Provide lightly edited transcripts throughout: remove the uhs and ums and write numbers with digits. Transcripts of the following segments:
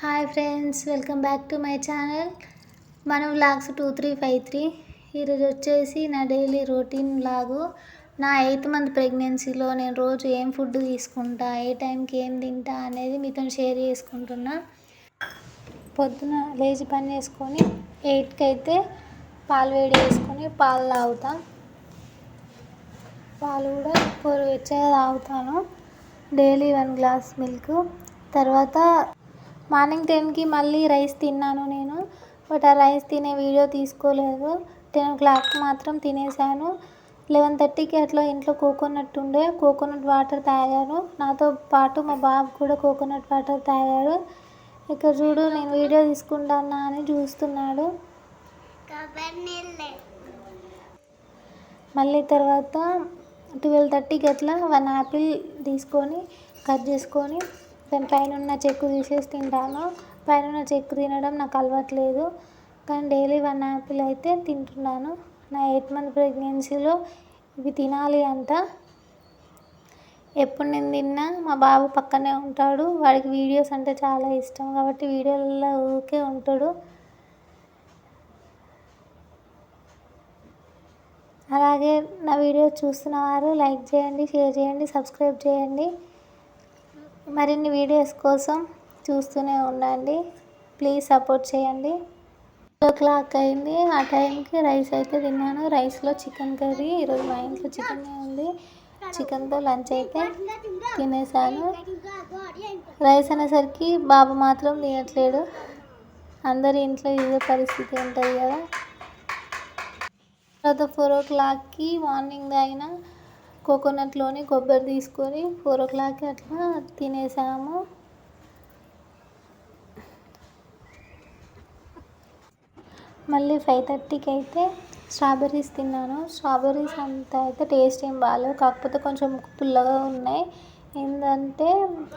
Hi friends, welcome back to my channel మన vlogs 2353. ఈరోజు వచ్చేసి నా డైలీ రొటీన్ వ్లాగు. నా 8th మంత్ ప్రెగ్నెన్సీలో నేను రోజు ఏం ఫుడ్ తీసుకుంటా, ఏ టైంకి ఏం తింటా అనేది మీతో షేర్ చేసుకుంటున్నా. పొద్దున లేచి పని చేసుకొని 8కి అయితే పాలు వేడి చేసుకొని పాలు తాగుతా. పాలు కూడా గోరువెచ్చగా తాగుతాను. Daily 1 glass milk. తర్వాత మార్నింగ్ 10కి మళ్ళీ రైస్ తిన్నాను నేను. బట్ ఆ రైస్ తినే వీడియో తీసుకోలేదు. 10 o'clock మాత్రం తినేసాను. 11:30కి అట్లా ఇంట్లో కోకోనట్ ఉండే, కోకోనట్ వాటర్ తాగాను. నాతో పాటు మా బాబు కూడా కోకోనట్ వాటర్ తాగాడు. ఇక్కడ చూడు, నేను వీడియో తీసుకుంటానా అని చూస్తున్నాడు. మళ్ళీ తర్వాత 12:30కి అట్లా 1 యాపిల్ తీసుకొని కట్ చేసుకొని దాని పైన ఉన్న చెక్కు తీసేసి తింటాను. పైన ఉన్న చెక్కు తినడం నాకు అలవాట్లేదు, కానీ డైలీ 1 యాపిల్ అయితే తింటున్నాను. నా 8th మంత్ ప్రెగ్నెన్సీలో ఇవి తినాలి అంట. ఎప్పుడు నేను తిన్నా మా బాబు పక్కనే ఉంటాడు. వాడికి వీడియోస్ అంటే చాలా ఇష్టం కాబట్టి వీడియోలలో ఊరికే ఉంటాడు. అలాగే నా వీడియో చూస్తున్న వారు లైక్ చేయండి, షేర్ చేయండి, సబ్స్క్రైబ్ చేయండి. మరిన్ని వీడియోస్ కోసం చూస్తూనే ఉండండి. ప్లీజ్ సపోర్ట్ చేయండి. 2 o'clock అయింది. ఆ టైంకి రైస్ అయితే తిన్నాను. రైస్లో చికెన్ కర్రీ. ఈరోజు మా ఇంట్లో చికెన్ ఉంది. చికెన్తో లంచ్ అయితే తినేసాను. రైస్ అనేసరికి బాబు మాత్రం తినట్లేడు. అందరి ఇంట్లో ఇదే పరిస్థితి ఉంటుంది కదా. తర్వాత 4 o'clockకి మార్నింగ్ తాగిన కోకోనట్లోని కొబ్బరి తీసుకొని 4 o'clockకి అట్లా తినేసాము. మళ్ళీ 5:30కి అయితే స్ట్రాబెర్రీస్ తిన్నాను. స్ట్రాబెర్రీస్ అంత అయితే టేస్ట్ ఏం బాగాలేవు, కాకపోతే కొంచెం పుల్లగా ఉన్నాయి. ఏంటంటే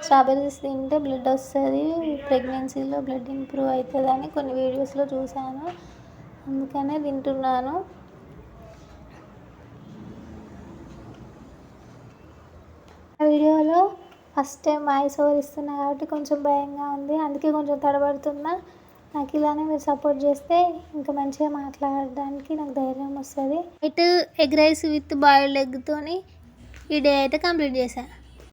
స్ట్రాబెర్రీస్ తింటే బ్లడ్ వస్తుంది, ప్రెగ్నెన్సీలో బ్లడ్ ఇంప్రూవ్ అవుతుందని కొన్ని వీడియోస్లో చూశాను, అందుకనే తింటున్నాను. వీడియోలో ఫస్ట్ టైం వాయిస్ ఓవర్ ఇస్తున్నా కాబట్టి కొంచెం భయంగా ఉంది, అందుకే కొంచెం తడబడుతున్నా. నాకు ఇలానే మీరు సపోర్ట్ చేస్తే ఇంకా మంచిగా మాట్లాడడానికి నాకు ధైర్యం వస్తుంది. ఎగ్ రైస్ విత్ బాయిల్డ్ ఎగ్తోని ఈ డే అయితే కంప్లీట్ చేశాను.